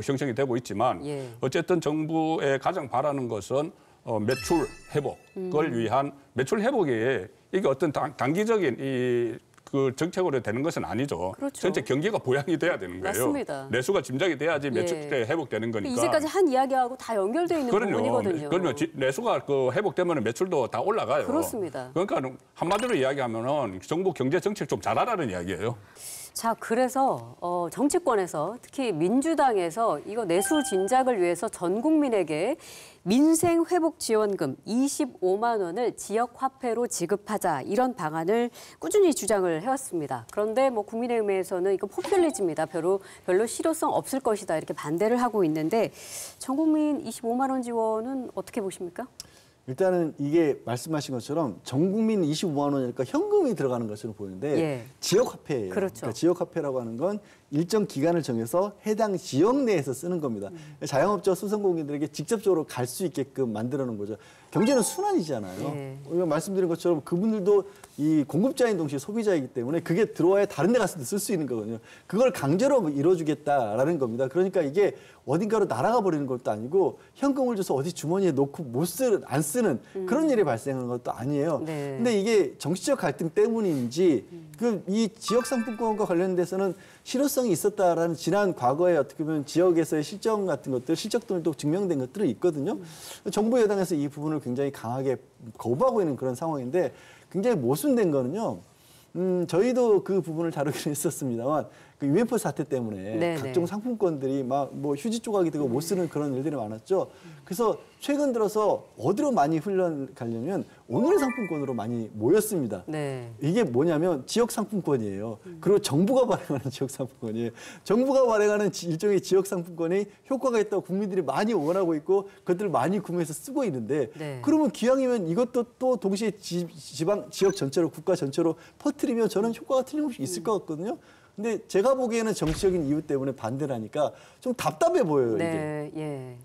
형성이 되고 있지만 예. 어쨌든 정부에 가장 바라는 것은 매출 회복을 위한 매출 회복이 이게 어떤 단기적인 그 정책으로 되는 것은 아니죠. 그렇죠. 전체 경기가 부양이 돼야 되는 거예요. 맞습니다. 내수가 짐작이 돼야지 매출이 예. 회복되는 거니까. 이제까지 한 이야기하고 다 연결돼 있는 부분이거든요. 그럼요. 내수가 회복되면 매출도 다 올라가요. 그렇습니다. 그러니까 한마디로 이야기하면은 정부 경제 정책 좀 잘하라는 이야기예요. 자, 그래서 정치권에서 특히 민주당에서 이거 내수 진작을 위해서 전 국민에게 민생회복지원금 25만 원을 지역화폐로 지급하자 이런 방안을 꾸준히 주장을 해왔습니다. 그런데 뭐 국민의힘에서는 이거 포퓰리즘이다. 별로 실효성 없을 것이다. 이렇게 반대를 하고 있는데 전 국민 25만 원 지원은 어떻게 보십니까? 일단은 이게 말씀하신 것처럼 전 국민 25만 원이니까 현금이 들어가는 것으로 보이는데 예. 지역화폐예요. 그렇죠. 그러니까 지역화폐라고 하는 건 일정 기간을 정해서 해당 지역 내에서 쓰는 겁니다. 자영업자 소상공인들에게 직접적으로 갈 수 있게끔 만들어 놓은 거죠. 경제는 순환이잖아요. 예. 우리가 말씀드린 것처럼 그분들도 이 공급자인 동시에 소비자이기 때문에 그게 들어와야 다른 데 가서 쓸 수 있는 거거든요. 그걸 강제로 이뤄주겠다라는 겁니다. 그러니까 이게 어딘가로 날아가 버리는 것도 아니고 현금을 줘서 어디 주머니에 놓고 안 쓰는 그런 일이 발생하는 것도 아니에요. 네. 근데 이게 정치적 갈등 때문인지 이 지역 상품권과 관련돼서는 실효성이 있었다라는 지난 과거에 어떻게 보면 지역에서의 실정 같은 것들, 실적들도 증명된 것들이 있거든요. 정부 여당에서 이 부분을 굉장히 강하게 거부하고 있는 그런 상황인데 굉장히 모순된 거는요. 저희도 그 부분을 다루기로 했었습니다만 그 UFO 사태 때문에 네네. 각종 상품권들이 막 뭐 휴지 조각이 되고 못 쓰는 그런 일들이 많았죠. 그래서 최근 들어서 어디로 많이 흘러가려면 오늘의 상품권으로 많이 모였습니다. 네. 이게 뭐냐면 지역 상품권이에요. 그리고 정부가 발행하는 지역 상품권이에요. 정부가 발행하는 일종의 지역 상품권이 효과가 있다고 국민들이 많이 원하고 있고 그것들을 많이 구매해서 쓰고 있는데 네. 그러면 기왕이면 이것도 또 동시에 지역 전체로 국가 전체로 퍼뜨리면 저는 효과가 틀림없이 있을 것 같거든요. 근데 제가 보기에는 정치적인 이유 때문에 반대를 하니까 좀 답답해 보여요. 네. 예.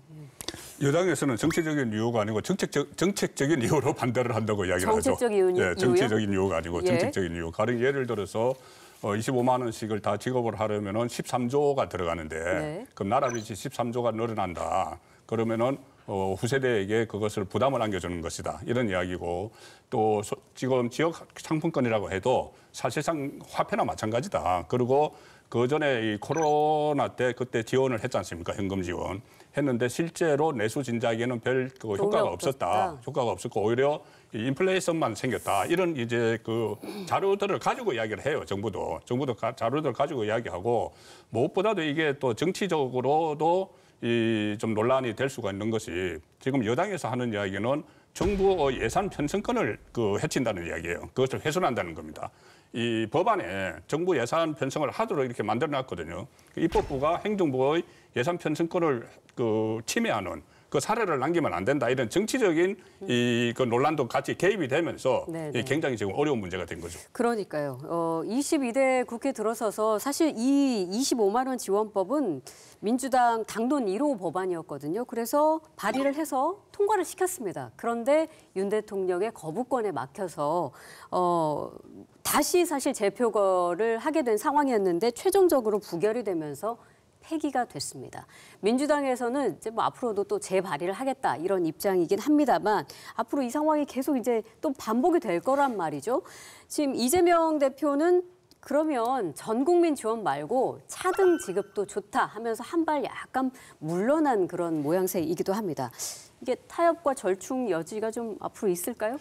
여당에서는 정치적인 이유가 아니고 정책적인 이유로 반대를 한다고 이야기를 하죠. 정책적 이유요? 예, 정치적인 이유가 아니고 예. 정책적인 이유. 가령 예를 들어서 25만 원씩을 다 지급을 하려면은 13조가 들어가는데 네. 그럼 나라 빚이 13조가 늘어난다. 그러면은 후세대에게 그것을 부담을 안겨주는 것이다. 이런 이야기고 또 지금 지역 상품권이라고 해도 사실상 화폐나 마찬가지다. 그리고 그 전에 이 코로나 때 그때 지원을 했지 않습니까? 현금 지원. 했는데 실제로 내수 진작에는 별 효과가 없었다. 효과가 없었고 오히려 인플레이션만 생겼다. 이런 이제 그 자료들을 가지고 이야기를 해요. 정부도 자료들을 가지고 이야기하고 무엇보다도 이게 또 정치적으로도 이 좀 논란이 될 수가 있는 것이 지금 여당에서 하는 이야기는 정부 예산 편성권을 해친다는 이야기예요. 그것을 훼손한다는 겁니다. 이 법안에 정부 예산 편성을 하도록 이렇게 만들어놨거든요. 입법부가 행정부의 예산 편성권을 침해하는 그 사례를 남기면 안 된다. 이런 정치적인 그 논란도 같이 개입이 되면서 굉장히 지금 어려운 문제가 된 거죠. 그러니까요. 22대 국회 들어서서 사실 이 25만 원 지원법은 민주당 당론 1호 법안이었거든요. 그래서 발의를 해서 통과를 시켰습니다. 그런데 윤 대통령의 거부권에 막혀서 다시 사실 재표결을 하게 된 상황이었는데 최종적으로 부결이 되면서 폐기가 됐습니다. 민주당에서는 이제 뭐 앞으로도 또 재발의를 하겠다 이런 입장이긴 합니다만 앞으로 이 상황이 계속 이제 또 반복이 될 거란 말이죠. 지금 이재명 대표는 그러면 전 국민 지원 말고 차등 지급도 좋다 하면서 한 발 약간 물러난 그런 모양새이기도 합니다. 이게 타협과 절충 여지가 좀 앞으로 있을까요?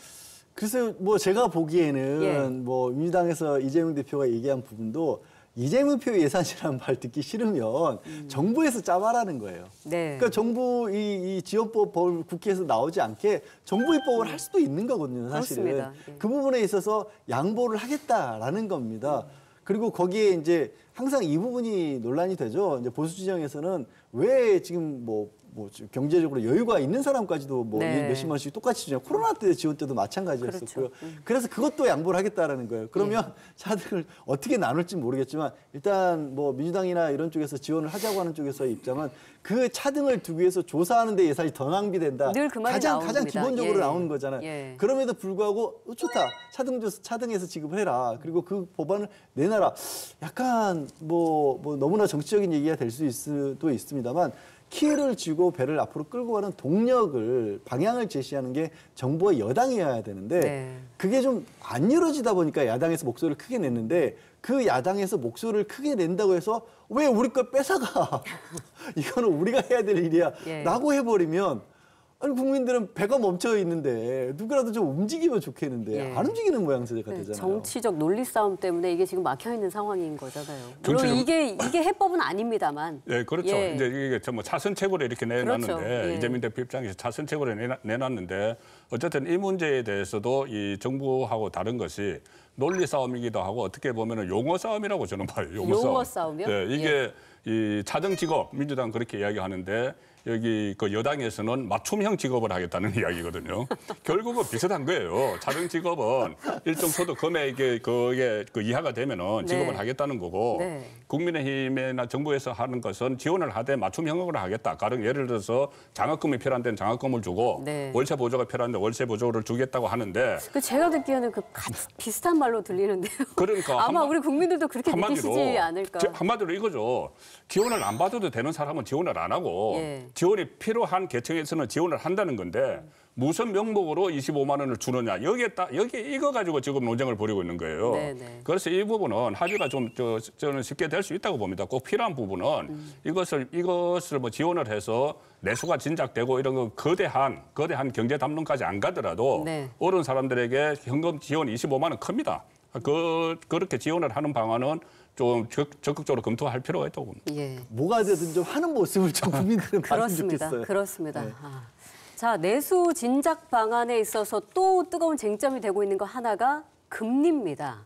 글쎄요, 뭐 제가 보기에는 예. 뭐 민주당에서 이재명 대표가 얘기한 부분도 이재명표 예산이라는 말 듣기 싫으면 정부에서 짜봐라는 거예요. 네. 그러니까 정부 이 지원법 국회에서 나오지 않게 정부 입법을 할 수도 있는 거거든요, 사실은. 그렇습니다. 예. 그 부분에 있어서 양보를 하겠다라는 겁니다. 그리고 거기에 이제 항상 이 부분이 논란이 되죠. 이제 보수 진영에서는 왜 지금 뭐 경제적으로 여유가 있는 사람까지도 뭐 네. 몇십만 원씩 똑같이 주냐. 코로나 때 지원 때도 마찬가지였었고요. 그렇죠. 그래서 그것도 양보를 하겠다라는 거예요. 그러면 차등을 어떻게 나눌지 모르겠지만 일단 뭐 민주당이나 이런 쪽에서 지원을 하자고 하는 쪽에서의 입장은 그 차등을 두기 위해서 조사하는 데 예산이 더 낭비된다. 늘 그 말이 가장 나옵니다. 기본적으로 예. 나오는 거잖아요. 예. 그럼에도 불구하고 좋다. 차등해서 지급을 해라. 그리고 그 법안을 내놔라. 약간 뭐 너무나 정치적인 얘기가 될 수도 있습니다만 키를 쥐고 배를 앞으로 끌고 가는 동력을 방향을 제시하는 게 정부와 여당이어야 되는데 네. 그게 좀 안 이루어지다 보니까 야당에서 목소리를 크게 냈는데 그 야당에서 목소리를 크게 낸다고 해서 왜 우리 거 뺏어가? 이거는 우리가 해야 될 일이야. 예. 라고 해버리면 아니 국민들은 배가 멈춰 있는데 누구라도 좀 움직이면 좋겠는데 예. 안 움직이는 모양새가 네, 되잖아요. 정치적 논리 싸움 때문에 이게 지금 막혀 있는 상황인 거잖아요. 물론 정치적- 이게 해법은 아닙니다만. 예, 그렇죠. 예. 이제 이게 뭐 차선책으로 이렇게 내놨는데 그렇죠. 예. 이재명 대표 입장에서 차선책으로 내놨는데 어쨌든 이 문제에 대해서도 이 정부하고 다른 것이 논리 싸움이기도 하고 어떻게 보면은 용어 싸움이라고 저는 봐요. 용어 싸움이요? 예, 이게 이 차등 직업 민주당 그렇게 이야기하는데 여기 그 여당에서는 맞춤형 직업을 하겠다는 이야기거든요. 결국은 비슷한 거예요. 차등 직업은 일정 소득 금액에 그게 그 이하가 되면은 직업을 네. 하겠다는 거고 네. 국민의힘이나 정부에서 하는 것은 지원을 하되 맞춤형으로 하겠다. 가령 예를 들어서 장학금이 필요한 데는 장학금을 주고 네. 월세 보조가 필요한 데 월세 보조를 주겠다고 하는데 그 제가 듣기에는 비슷한 말로 들리는데요. 그러니까 아마 한마- 우리 국민들도 그렇게 느끼시지 않을까. 한마디로 이거죠. 지원을 안 받아도 되는 사람은 지원을 안 하고 예. 지원이 필요한 계층에서는 지원을 한다는 건데 무슨 명목으로 25만 원을 주느냐. 여기 이거 가지고 지금 논쟁을 벌이고 있는 거예요. 네네. 그래서 이 부분은 합의가 저는 쉽게 될 수 있다고 봅니다. 꼭 필요한 부분은 이것을 뭐 지원을 해서 내수가 진작되고 이런 거 거대한 경제 담론까지 안 가더라도 네. 어려운 사람들에게 현금 지원 25만 원 큽니다. 그렇게 지원을 하는 방안은 좀 적극적으로 검토할 필요가 있다고 봅니다. 예. 뭐가 되든 좀 하는 모습을 좀 국민들은 봤으면 그렇습니다. 좋겠어요. 그렇습니다. 자, 내수 진작 방안에 있어서 또 뜨거운 쟁점이 되고 있는 거 하나가 금리입니다.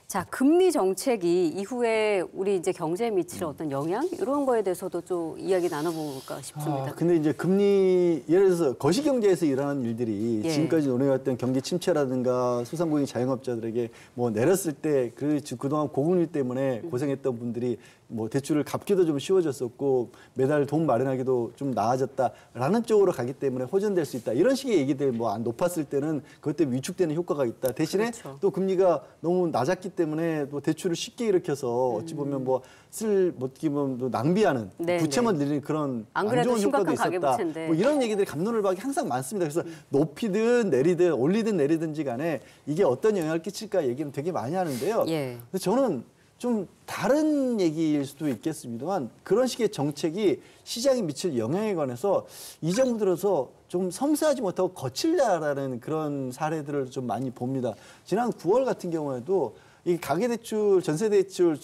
자, 금리 정책이 이후에 우리 이제 경제에 미칠 어떤 영향 이런 거에 대해서도 좀 이야기 나눠볼까 싶습니다. 근데 이제 금리 예를 들어서 거시경제에서 일어나는 일들이 예. 지금까지 논의했던 경기 침체라든가 소상공인 자영업자들에게 뭐 내렸을 때 그동안 고금리 때문에 고생했던 분들이 뭐 대출을 갚기도 좀 쉬워졌었고 매달 돈 마련하기도 좀 나아졌다라는 쪽으로 가기 때문에 호전될 수 있다. 이런 식의 얘기들 뭐 안 높았을 때는 그것 때문에 위축되는 효과가 있다. 대신에 그렇죠. 또 금리가 너무 낮았기 때문에 또 대출을 쉽게 일으켜서 어찌 보면 어떻게 보면 또 낭비하는 네, 부채만 늘리는 그런 안 안 그래도 좋은 효과도 심각한 있었다. 가계부채인데. 뭐 이런 얘기들이 갑론을박이 항상 많습니다. 그래서 높이든 내리든 올리든 내리든지 간에 이게 어떤 영향을 끼칠까 얘기는 되게 많이 하는데요. 예. 근데 저는 좀 다른 얘기일 수도 있겠습니다만 그런 식의 정책이 시장에 미칠 영향에 관해서 이 정부 들어서 좀 섬세하지 못하고 거칠다라는 그런 사례들을 좀 많이 봅니다. 지난 9월 같은 경우에도 이 가계대출, 전세대출,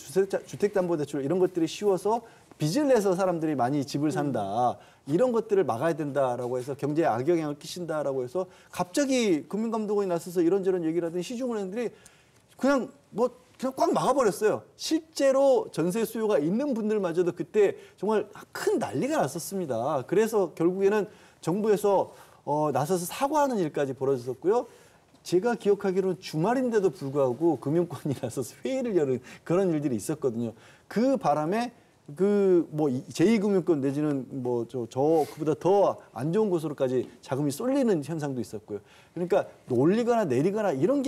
주택담보대출 이런 것들이 쉬워서 빚을 내서 사람들이 많이 집을 산다. 이런 것들을 막아야 된다라고 해서 경제에 악영향을 끼친다라고 해서 갑자기 금융감독원이 나서서 이런저런 얘기를 하더니 시중은행들이 그냥 꽉 막아버렸어요. 실제로 전세 수요가 있는 분들마저도 그때 정말 큰 난리가 났었습니다. 그래서 결국에는 정부에서 나서서 사과하는 일까지 벌어졌었고요. 제가 기억하기로는 주말인데도 불구하고 금융권이 나서서 회의를 여는 그런 일들이 있었거든요. 그 바람에 제2금융권 내지는 그보다 더 안 좋은 곳으로까지 자금이 쏠리는 현상도 있었고요. 그러니까 올리거나 내리거나 이런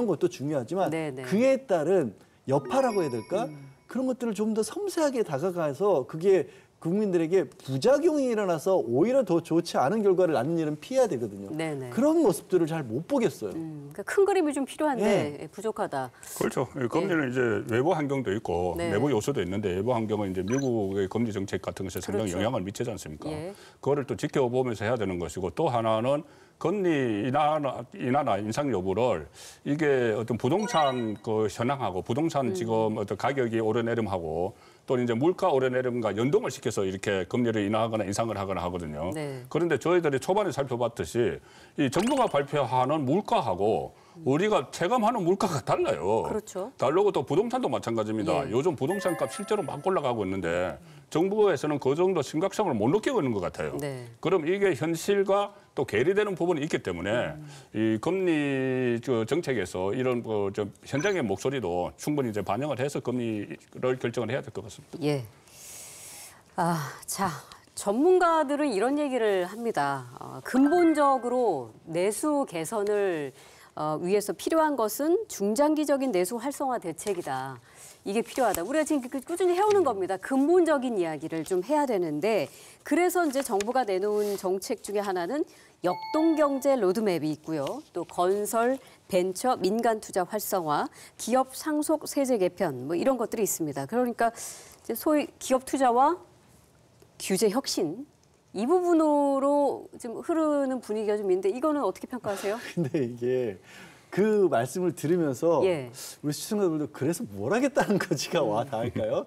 것도 중요하지만 네네. 그에 따른 여파라고 해야 될까? 그런 것들을 좀 더 섬세하게 다가가서 그게 국민들에게 부작용이 일어나서 오히려 더 좋지 않은 결과를 낳는 일은 피해야 되거든요. 네네. 그런 모습들을 잘 못 보겠어요. 그러니까 큰 그림이 좀 필요한데 부족하다. 그렇죠. 금리는 이제 외부 환경도 있고 네. 내부 요소도 있는데 외부 환경은 이제 미국의 금리 정책 같은 것에 상당히 그렇죠. 영향을 미치지 않습니까? 예. 그거를 또 지켜보면서 해야 되는 것이고 또 하나는 금리 인하나 인상 여부를 이게 어떤 부동산 현황하고 부동산 지금 어떤 가격이 오르내림하고 또 이제 물가 오르내림과 연동을 시켜서 이렇게 금리를 인하하거나 인상을 하거나 하거든요. 네. 그런데 저희들이 초반에 살펴봤듯이 이 정부가 발표하는 물가하고 우리가 체감하는 물가가 달라요. 그렇죠. 다르고 또 부동산도 마찬가지입니다. 예. 요즘 부동산 값 실제로 막 올라가고 있는데 정부에서는 그 정도 심각성을 못 느끼고 있는 것 같아요. 네. 그럼 이게 현실과 또 괴리되는 부분이 있기 때문에 이 금리 정책에서 이런 현장의 목소리도 충분히 이제 반영을 해서 금리를 결정을 해야 될 것 같습니다. 예. 자, 전문가들은 이런 얘기를 합니다. 근본적으로 내수 개선을 위해서 필요한 것은 중장기적인 내수 활성화 대책이다. 이게 필요하다. 우리가 지금 꾸준히 해오는 겁니다. 근본적인 이야기를 좀 해야 되는데 그래서 이제 정부가 내놓은 정책 중에 하나는 역동경제 로드맵이 있고요. 또 건설, 벤처, 민간 투자 활성화, 기업 상속 세제 개편 뭐 이런 것들이 있습니다. 그러니까 이제 소위 기업 투자와 규제 혁신 이 부분으로 지금 흐르는 분위기가 좀 있는데 이거는 어떻게 평가하세요? 근데 이게 그 말씀을 들으면서 예. 우리 시청자들도 그래서 뭘 하겠다는 거지가 와 닿을까요?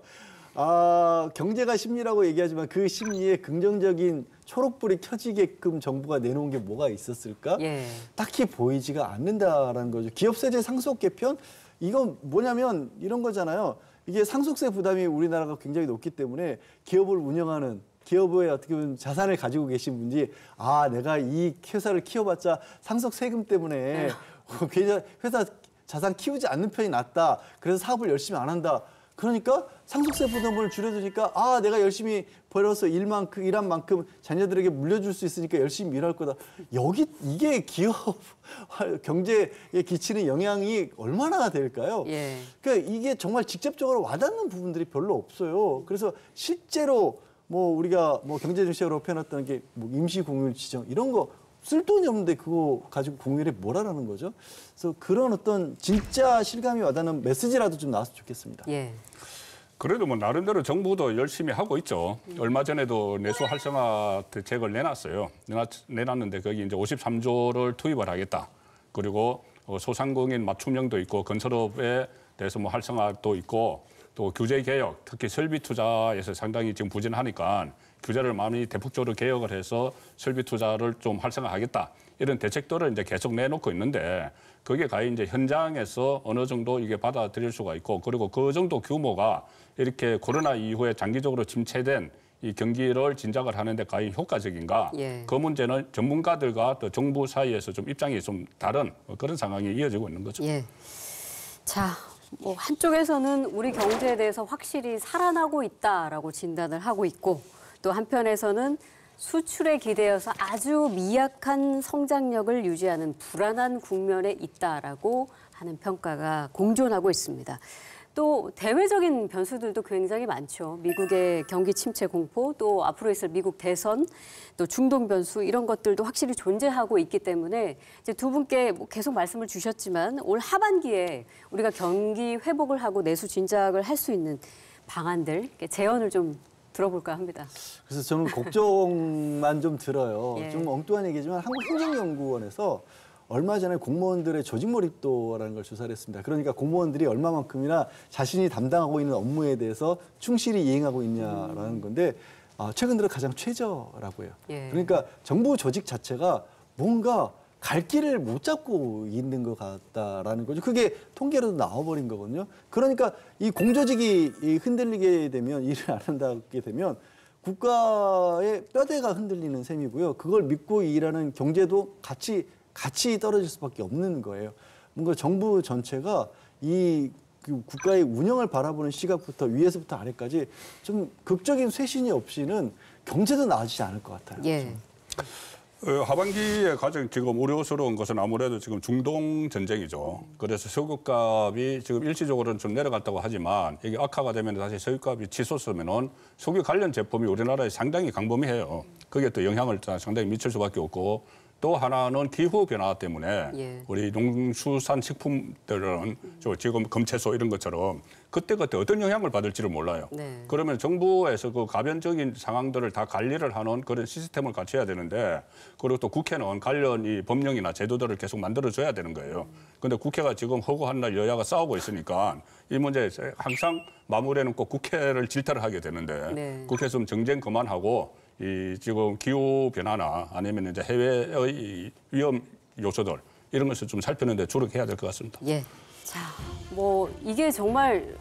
경제가 심리라고 얘기하지만 그 심리에 긍정적인 초록불이 켜지게끔 정부가 내놓은 게 뭐가 있었을까? 예. 딱히 보이지가 않는다라는 거죠. 기업세제 상속 개편? 이건 뭐냐면 이런 거잖아요. 이게 상속세 부담이 우리나라가 굉장히 높기 때문에 기업을 운영하는 기업의 어떻게 보면 자산을 가지고 계신 분이 내가 이 회사를 키워봤자 상속 세금 때문에 회사 자산 키우지 않는 편이 낫다. 그래서 사업을 열심히 안 한다. 그러니까 상속세 부담을 줄여주니까 내가 열심히 벌어서 일한 만큼 자녀들에게 물려줄 수 있으니까 열심히 일할 거다. 이게 기업 경제에 끼치는 영향이 얼마나 될까요? 예. 그러니까 이게 정말 직접적으로 와닿는 부분들이 별로 없어요. 그래서 실제로 우리가 경제정책으로 펴놨던 게 임시공휴일 지정 이런 거 쓸 돈이 없는데 그거 가지고 공휴일에 뭐라는 거죠? 그래서 그런 어떤 진짜 실감이 와닿는 메시지라도 좀 나왔으면 좋겠습니다. 예. 그래도 나름대로 정부도 열심히 하고 있죠. 얼마 전에도 내수 활성화 대책을 내놨어요. 내놨는데 거기 이제 53조를 투입을 하겠다. 그리고 소상공인 맞춤형도 있고 건설업에 대해서 활성화도 있고 또 규제 개혁, 특히 설비 투자에서 상당히 지금 부진하니까 규제를 많이 대폭적으로 개혁을 해서 설비 투자를 좀 활성화하겠다. 이런 대책들을 이제 계속 내놓고 있는데 그게 과연 이제 현장에서 어느 정도 이게 받아들일 수가 있고 그리고 그 정도 규모가 이렇게 코로나 이후에 장기적으로 침체된 이 경기를 진작을 하는데 과연 효과적인가? 예. 그 문제는 전문가들과 또 정부 사이에서 좀 입장이 좀 다른 그런 상황이 이어지고 있는 거죠. 예. 자, 한쪽에서는 우리 경제에 대해서 확실히 살아나고 있다라고 진단을 하고 있고 또 한편에서는 수출에 기대어서 아주 미약한 성장력을 유지하는 불안한 국면에 있다라고 하는 평가가 공존하고 있습니다. 또 대외적인 변수들도 굉장히 많죠. 미국의 경기 침체 공포, 또 앞으로 있을 미국 대선, 또 중동 변수 이런 것들도 확실히 존재하고 있기 때문에 이제 두 분께 계속 말씀을 주셨지만 올 하반기에 우리가 경기 회복을 하고 내수 진작을 할 수 있는 방안들, 제언을 좀 들어볼까 합니다. 그래서 저는 걱정만 좀 들어요. 예. 좀 엉뚱한 얘기지만 한국행정연구원에서 얼마 전에 공무원들의 조직 몰입도라는 걸 조사를 했습니다. 그러니까 공무원들이 얼마만큼이나 자신이 담당하고 있는 업무에 대해서 충실히 이행하고 있냐라는 건데 최근 들어 가장 최저라고 해요. 예. 그러니까 정부 조직 자체가 뭔가 갈 길을 못 잡고 있는 것 같다라는 거죠. 그게 통계로도 나와버린 거거든요. 그러니까 이 공조직이 흔들리게 되면 일을 안 한다게 되면 국가의 뼈대가 흔들리는 셈이고요. 그걸 믿고 일하는 경제도 같이 떨어질 수밖에 없는 거예요. 뭔가 정부 전체가 이 국가의 운영을 바라보는 시각부터 위에서부터 아래까지 좀 극적인 쇄신이 없이는 경제도 나아지지 않을 것 같아요. 예. 하반기에 가장 지금 우려스러운 것은 아무래도 지금 중동 전쟁이죠. 그래서 석유값이 지금 일시적으로는 좀 내려갔다고 하지만 이게 악화가 되면 다시 석유값이 치솟으면은 석유 관련 제품이 우리나라에 상당히 광범위해요. 그게 또 영향을 상당히 미칠 수밖에 없고 또 하나는 기후 변화 때문에 예. 우리 농수산 식품들은 지금 검채소 이런 것처럼 그때그때 어떤 영향을 받을지를 몰라요. 네. 그러면 정부에서 그 가변적인 상황들을 다 관리를 하는 그런 시스템을 갖춰야 되는데 그리고 또 국회는 관련 이 법령이나 제도들을 계속 만들어줘야 되는 거예요. 그런데 국회가 지금 허구한 날 여야가 싸우고 있으니까 이 문제 항상 마무리에는 꼭 국회를 질타를 하게 되는데 네. 국회에서 좀 정쟁 그만하고 이 지금 기후 변화나 아니면 이제 해외의 위험 요소들 이런 것을 좀 살피는데 주력해야 될 것 같습니다. 예. 자, 뭐 이게 정말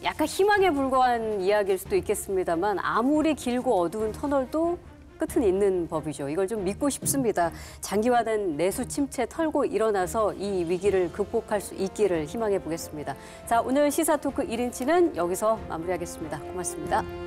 약간 희망에 불과한 이야기일 수도 있겠습니다만 아무리 길고 어두운 터널도 끝은 있는 법이죠. 이걸 좀 믿고 싶습니다. 장기화된 내수 침체 털고 일어나서 이 위기를 극복할 수 있기를 희망해 보겠습니다. 자, 오늘 시사토크 1인치는 여기서 마무리하겠습니다. 고맙습니다.